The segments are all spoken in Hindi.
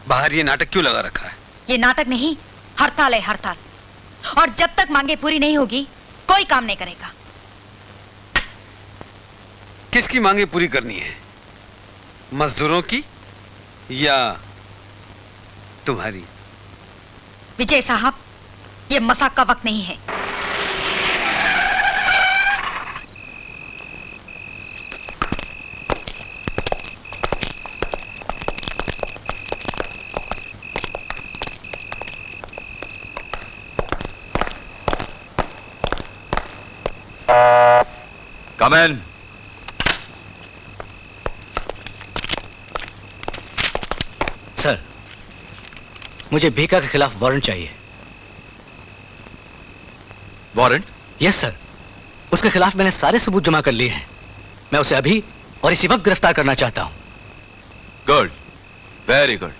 बाहर ये नाटक क्यों लगा रखा है? ये नाटक नहीं, हड़ताल है, हड़ताल। और जब तक मांगे पूरी नहीं होगी कोई काम नहीं करेगा। किसकी मांगे पूरी करनी है? मजदूरों की या तुम्हारी? विजय साहब, ये मजाक का वक्त नहीं है। Come in. सर, मुझे भीखा के खिलाफ वारंट चाहिए। वारंट? यस सर, उसके खिलाफ मैंने सारे सबूत जमा कर लिए हैं। मैं उसे अभी और इसी वक्त गिरफ्तार करना चाहता हूं। Good, very good.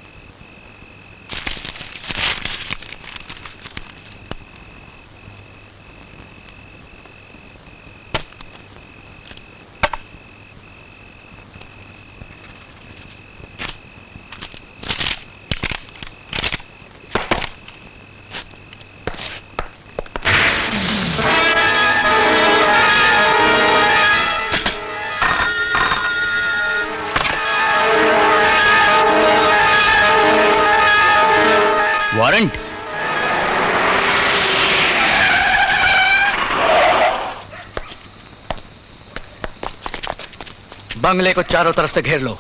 वारंट? बंगले को चारों तरफ से घेर लो।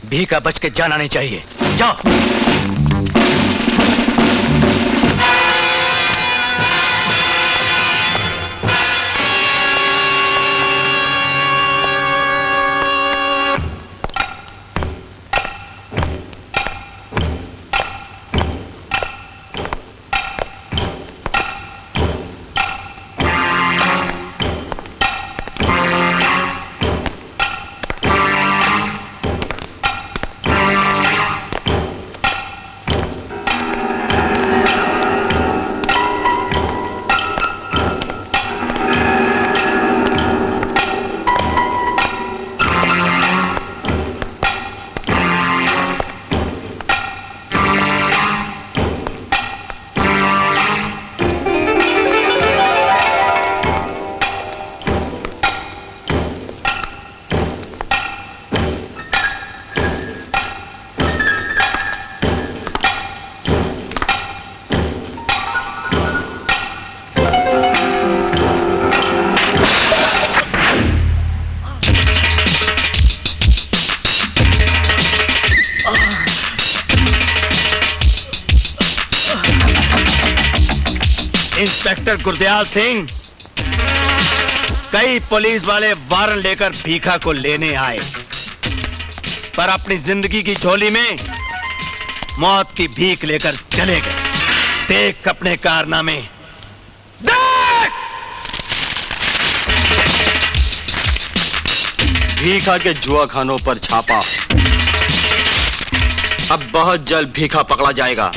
भीखा बच के जाना नहीं चाहिए। जाओ। इंस्पेक्टर गुरदयाल सिंह, कई पुलिस वाले वारंट लेकर भीखा को लेने आए, पर अपनी जिंदगी की झोली में मौत की भीख लेकर चले गए। देख अपने कारनामे, देख! भीखा के जुआ खानों पर छापा। अब बहुत जल्द भीखा पकड़ा जाएगा।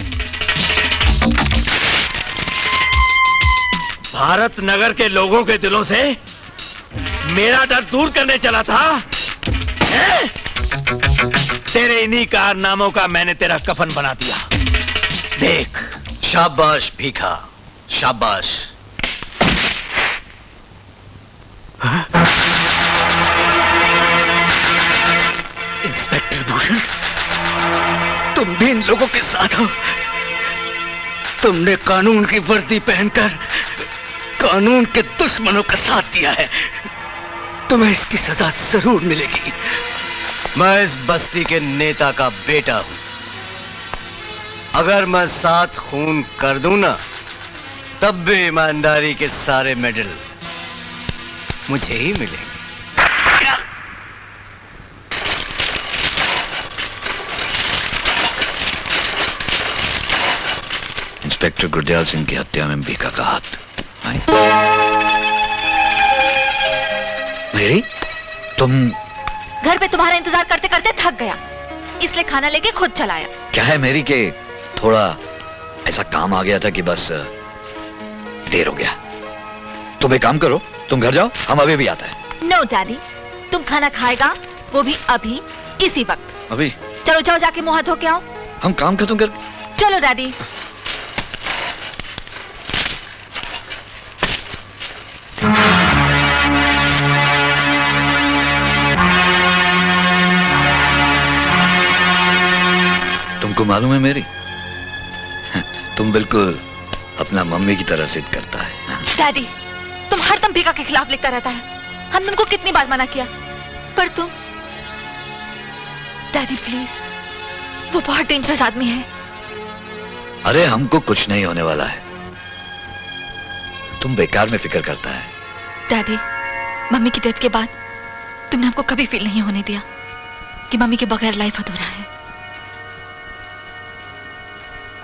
भारत नगर के लोगों के दिलों से मेरा डर दूर करने चला था। तेरे इन्हीं कारनामों का मैंने तेरा कफन बना दिया। देख। शाबाश भीखा, शाबाश। इंस्पेक्टर भूषण, तुम भी इन लोगों के साथ हो। तुमने कानून की वर्दी पहनकर कानून के दुश्मनों का साथ दिया है। तुम्हें इसकी सजा जरूर मिलेगी। मैं इस बस्ती के नेता का बेटा हूं। अगर मैं 7 खून कर दूं ना, तब भी ईमानदारी के सारे मेडल मुझे ही मिलेंगे। इंस्पेक्टर गुरदयाल सिंह की हत्या में भीखा का हाथ। मेरी, तुम घर पे तुम्हारा इंतजार करते करते थक गया, इसलिए खाना लेके खुद चलाया। क्या है मेरी के थोड़ा ऐसा काम आ गया था कि बस देर हो गया। तुम एक काम करो, तुम घर जाओ, हम अभी भी आता है। नो डैडी, तुम खाना खाएगा, वो भी अभी, इसी वक्त। अभी? चलो जाओ, जाके मुंह हाथ धो के आओ। हम काम खत्म कर। चलो डैडी। तुमको मालूम है मेरी, तुम बिल्कुल अपना मम्मी की तरह जिद करता है। डैडी, तुम हरदम भीखा के खिलाफ लिखता रहता है। हम तुमको कितनी बार मना किया, पर तुम। डैडी प्लीज, वो बहुत डेंजरस आदमी है। अरे हमको कुछ नहीं होने वाला है, तुम बेकार में फिक्र करता है। डैडी, मम्मी की डेथ के बाद तुमने हमको कभी फील नहीं होने दिया कि मम्मी के बगैर लाइफ अधूरा है।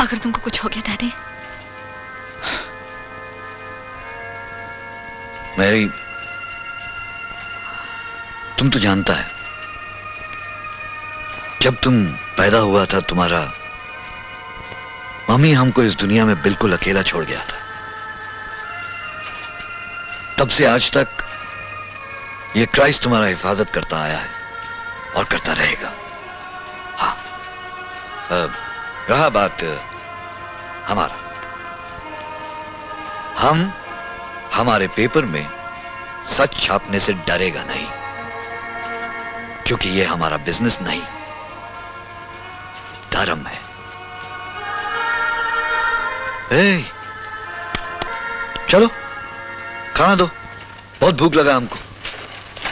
अगर तुमको कुछ हो गया डैडी। मेरी, तुम तो जानता है, जब तुम पैदा हुआ था तुम्हारा मम्मी हमको इस दुनिया में बिल्कुल अकेला छोड़ गया था। तब से आज तक ये क्राइस्ट तुम्हारा हिफाजत करता आया है और करता रहेगा। हाँ, रहा बात हमारा, हम हमारे पेपर में सच छापने से डरेगा नहीं, क्योंकि ये हमारा बिजनेस नहीं, धर्म है। ए, चलो खाना दो, बहुत भूख लगा हमको।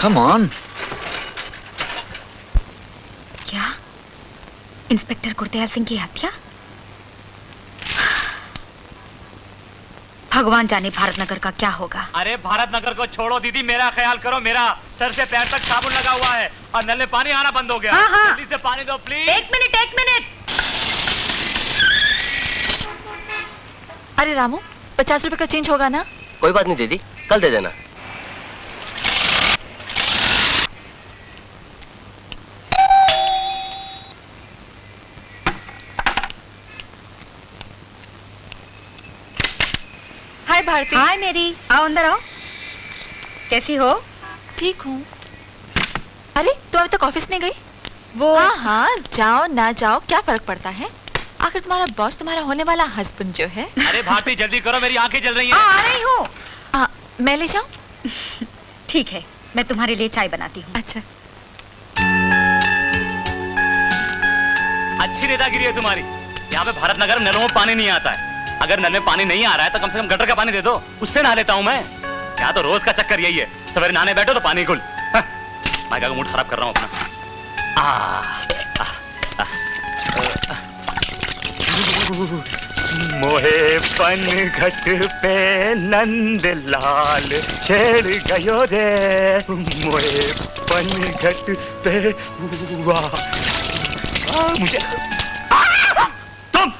Come on. क्या इंस्पेक्टर गुरदयाल सिंह की हत्या? भगवान जाने भारत नगर का क्या होगा। अरे भारत नगर को छोड़ो दीदी, मेरा ख्याल करो। मेरा सर से पैर तक साबुन लगा हुआ है और नल में पानी आना बंद हो गया। हाँ। जल्दी से पानी दो प्लीज। एक मिनट। अरे रामू, 50 रुपए का चेंज होगा ना? कोई बात नहीं दीदी, कल दे देना। हाय भारती। हाय मेरी, आओ अंदर आओ। कैसी हो? ठीक हूँ। अरे तू अभी तक ऑफिस नहीं गई? वो हाँ, जाओ ना जाओ क्या फर्क पड़ता है, आखिर तुम्हारा बॉस तुम्हारा होने वाला हस्बैंड जो है। अरे भारती जल्दी करो, मेरी आंखें जल रही हैं। आ रही हूँ। मैं ले जाऊँ? ठीक है, मैं तुम्हारे लिए चाय बनाती हूँ। अच्छा। अच्छी नेतागिरी है तुम्हारी। यहाँ पे भारत नगर में नलों में पानी नहीं आता है। अगर नल में पानी नहीं आ रहा है तो कम से कम गटर का पानी दे दो, उससे नहा लेता हूँ मैं। यहाँ तो रोज का चक्कर यही है, सवेरे नहाने बैठो तो पानी गुल। मैं क्या मूड खराब कर रहा हूँ अपना। मोहे पन घट पे नंद लाल छेड़ गयो रे, मोहे पन घट पे मुझे तुम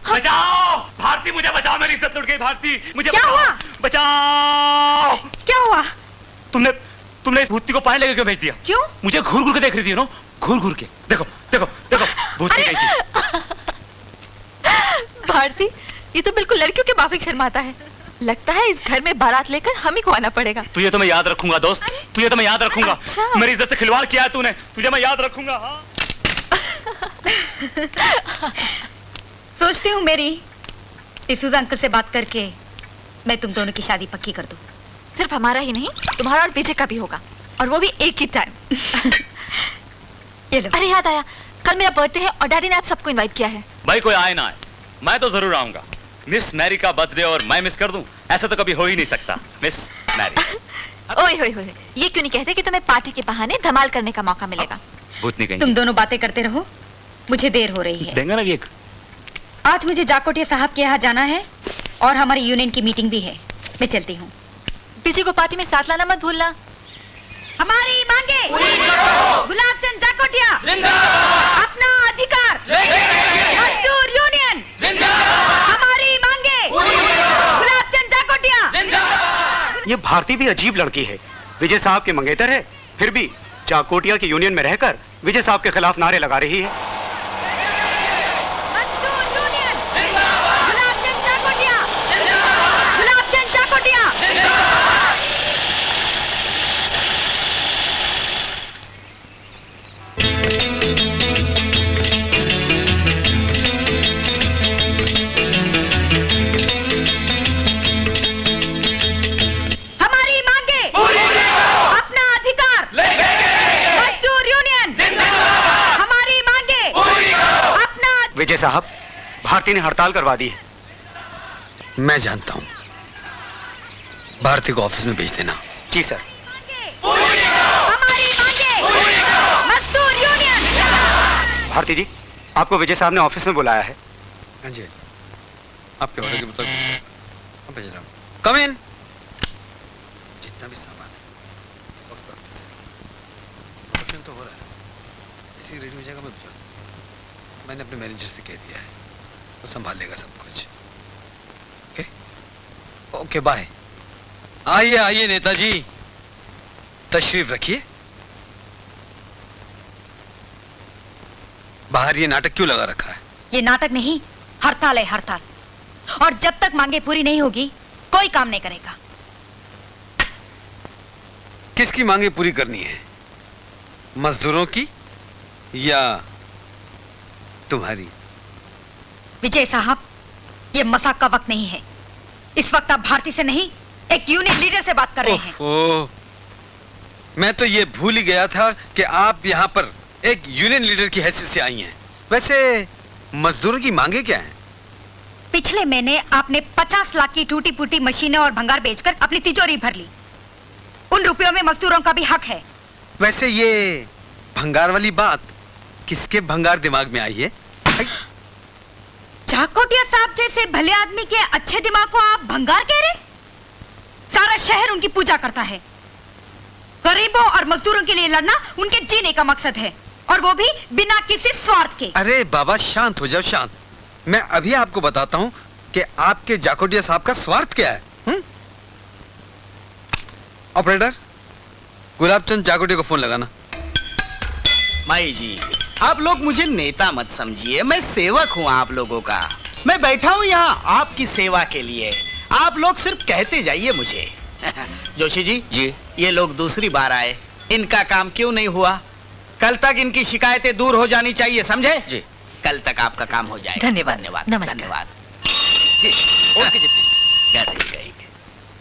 बचाओ भारती, मुझे बचाओ, मेरी इज्जत लुट गई भारती, मुझे क्या हुआ? बचाओ। क्या हुआ? तुमने इस भूती को पानी लेके क्यों भेज दिया? क्यों? मुझे घूर घूर के देख रही थी नो, घूर घूर के। देखो देखो देखो, भूती गई थी। भारती, ये तो बिल्कुल लड़कियों के माफिक शर्माता है। लगता है इस घर में बारात लेकर हम ही को आना पड़ेगा। तुझे तो मैं याद रखूंगा दोस्त, तुझे तो मैं याद रखूंगा। अच्छा। मेरी इज्जत से खिलवाड़ किया है तूने, तुझे मैं याद रखूंगा। हाँ? सोचती हूँ मेरी डिसूजा अंकल से बात करके मैं तुम दोनों की शादी पक्की कर दूं। सिर्फ हमारा ही नहीं, तुम्हारा और पीछे का भी होगा, और वो भी एक ही टाइम। ये लो। अरे याद आया, कल मेरा बर्थडे है और डैडी ने आप सबको इनवाइट किया है। भाई कोई आए ना आए, मैं तो जरूर आऊंगा। मिस मैरी का बर्थडे और मैं मिस कर दूं, ऐसा तो कभी हो ही नहीं सकता। Miss Mary. ओए होए होए, ये क्यों नहीं कहते कि तुम्हें पार्टी के बहाने धमाल करने का मौका मिलेगा। भूतनी कहीं। तुम दोनों बातें करते रहो, मुझे देर हो रही है। देंगे ना एक। आज मुझे जाकोटिया साहब के यहाँ जाना है और हमारी यूनियन की मीटिंग भी है। मैं चलती हूँ। पीछे को पार्टी में साथ लाना मत भूलना। हमारी मांगे गुलाबचंद जाकोटिया अपना अधिकार, मजदूर यूनियन हमारी मांगे गुलाबचंद जाकोटिया। ये भारती भी अजीब लड़की है। विजय साहब के मंगेतर है, फिर भी जाकोटिया की यूनियन में रहकर विजय साहब के खिलाफ नारे लगा रही है। मजदूर यूनियन गुलाबचंद जाकोटिया, गुलाबचंद जाकोटिया। विजय साहब, भारती ने हड़ताल करवा दी है। मैं जानता हूं। भारती को ऑफिस में भेज देना। जी सर। हमारी मांगे मजदूर यूनियन। भारती जी, आपको विजय साहब ने ऑफिस में बुलाया है। हाँ जी, आपके ऑर्डर के मुताबिक भेज रहा हूं। कम इन। जितना भी सामान है वक्त पर फंक्शन तो हो रहा है, जैसे ही रेडी हो जाएगा मैं भिजवा दूंगा। मैंने अपने मैनेजर से कह दिया है, वो संभाल लेगा सब कुछ। Okay okay, bye. आइए आइए नेताजी, तशरीफ रखिए। बाहर ये नाटक क्यों लगा रखा है? ये नाटक नहीं, हड़ताल है, हड़ताल। और जब तक मांगे पूरी नहीं होगी कोई काम नहीं करेगा। किसकी मांगे पूरी करनी है, मजदूरों की या तुम्हारी? विजय साहब, ये मजाक का वक्त नहीं है। इस वक्त आप भारती से नहीं, एक यूनियन लीडर से बात कर रहे हैं। ओह, मैं तो ये भूल ही गया था कि आप यहाँ पर एक यूनियन लीडर की हैसियत से आई हैं। वैसे मजदूरों की मांगे क्या हैं? पिछले महीने आपने 50 लाख की टूटी फूटी मशीनें और भंगार बेचकर अपनी तिजोरी भर ली। उन रुपयों में मजदूरों का भी हक है। वैसे ये भंगार वाली बात किसके भंगार दिमाग में आई है? चाकोटिया साहब जैसे भले आदमी के अच्छे दिमाग को आप भंगार कह रहे? सारा शहर उनकी पूजा करता है। गरीबों और मजदूरों के लिए लड़ना उनके जीने का मकसद है, और वो भी बिना किसी स्वार्थ के। अरे बाबा, शांत हो जाओ, शांत। मैं अभी आपको बताता हूँ कि आपके जाकोटिया साहब का स्वार्थ क्या है। ऑपरेटर, गुलाबचंद जाकोटिया को फोन लगाना। माई जी, आप लोग मुझे नेता मत समझिए, मैं सेवक हूँ आप लोगों का। मैं बैठा हूँ यहाँ आपकी सेवा के लिए, आप लोग सिर्फ कहते जाइए मुझे। जोशी जी, ये लोग दूसरी बार आए, इनका काम क्यों नहीं हुआ? कल तक इनकी शिकायतें दूर हो जानी चाहिए, समझे जी? कल तक आपका काम हो जाएगा। धन्यवाद। धन्यवाद। नमस्कार। धन्यवाद जी। ओके जी।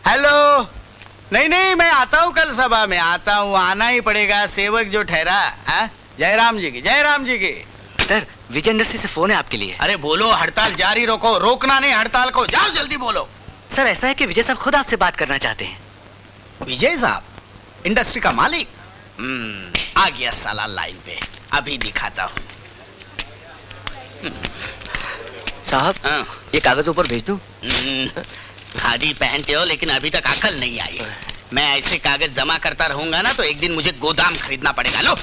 हेलो, नहीं नहीं, मैं आता हूँ, कल सभा में आता हूँ, आना ही पड़ेगा। सेवक जो ठहरा, जयराम जी की, जयराम जी की। सर, विजय इंडस्ट्री से फोन है आपके लिए। अरे बोलो, हड़ताल जारी रखो, रोकना नहीं हड़ताल को, जाओ जल्दी बोलो। सर, ऐसा है कि विजय साहब खुद आपसे बात करना चाहते हैं। विजय साहब, इंडस्ट्री का मालिक? आ गया साला लाइन पे, अभी दिखाता हूँ। साहब, ये कागज ऊपर भेज दूं? खादी पहनते हो लेकिन अभी तक अकल नहीं आई। मैं ऐसे कागज जमा करता रहूंगा ना तो एक दिन मुझे गोदाम खरीदना पड़ेगा। लो।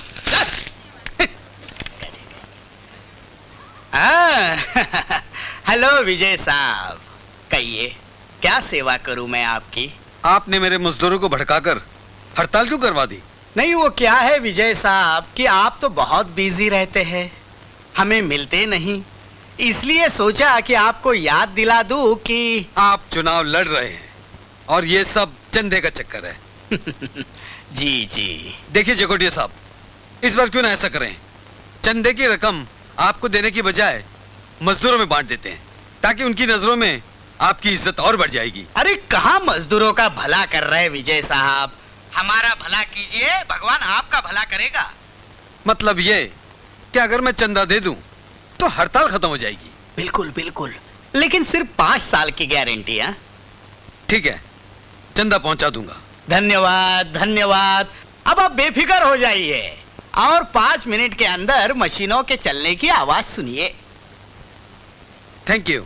हेलो विजय साहब, कहिए क्या सेवा करूं मैं आपकी? आपने मेरे मजदूरों को भड़काकर हड़ताल क्यों करवा दी? नहीं, वो क्या है विजय साहब कि आप तो बहुत बिजी रहते हैं, हमें मिलते नहीं, इसलिए सोचा कि आपको याद दिला दूं कि आप चुनाव लड़ रहे हैं और ये सब चंदे का चक्कर है। जी जी। देखिए जकोटिया साहब, इस बार क्यों ना ऐसा करें, चंदे की रकम आपको देने की बजाय मजदूरों में बांट देते हैं, ताकि उनकी नजरों में आपकी इज्जत और बढ़ जाएगी। अरे कहाँ मजदूरों का भला कर रहे विजय साहब, हमारा भला कीजिए, भगवान आपका भला करेगा। मतलब ये कि अगर मैं चंदा दे दूं तो हड़ताल खत्म हो जाएगी? बिल्कुल बिल्कुल, लेकिन सिर्फ 5 साल की गारंटी है। ठीक है, चंदा पहुंचा दूंगा। धन्यवाद धन्यवाद। अब आप बेफिक्र हो जाइए और 5 मिनट के अंदर मशीनों के चलने की आवाज सुनिए। Thank you.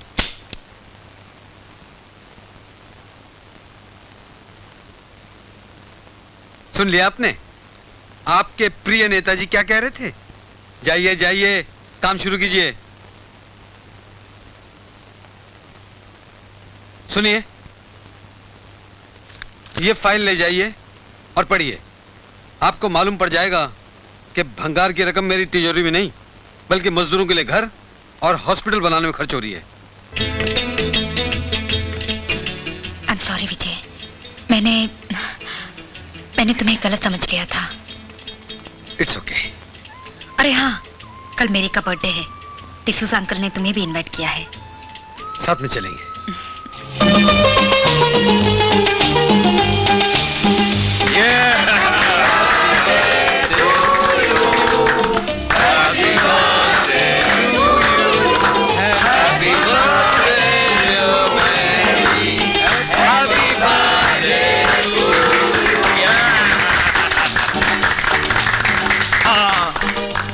सुन लिया आपने? आपके प्रिय नेताजी क्या कह रहे थे? जाइए जाइए, काम शुरू कीजिए। सुनिए, ये फाइल ले जाइए और पढ़िए। आपको मालूम पड़ जाएगा कि भंगार की रकम मेरी तिजोरी में नहीं बल्कि मजदूरों के लिए घर और हॉस्पिटल बनाने में खर्च हो रही है। आई एम सॉरी विजय, मैंने तुम्हें गलत समझ लिया था। It's okay. अरे हाँ, कल मेरी का बर्थडे है, टिसूस अंकल ने तुम्हें भी इनवाइट किया है। साथ में चलेंगे।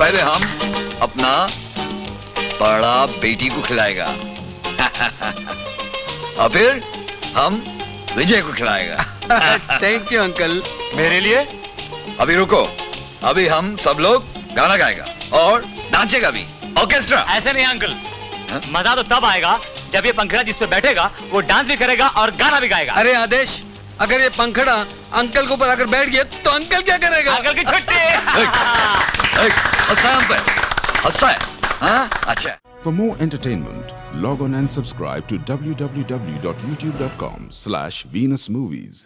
पहले हम अपना बड़ा बेटी को खिलाएगा और फिर हम विजय को खिलाएगा। Thank you uncle. मेरे लिए? अभी रुको, अभी हम सब लोग गाना गाएगा और नाचेगा भी, ऑर्केस्ट्रा। ऐसे नहीं अंकल, मजा तो तब आएगा जब ये पंखड़ा जिस पे बैठेगा वो डांस भी करेगा और गाना भी गाएगा। अरे आदेश, अगर ये पंखड़ा अंकल के ऊपर आकर बैठ गया तो अंकल क्या करेगा? अंकल की छुट्टी। हंसता है हम पे, हंसता है। हाँ अच्छा। For more entertainment, log on and subscribe to www.youtube.com/Venus Movies.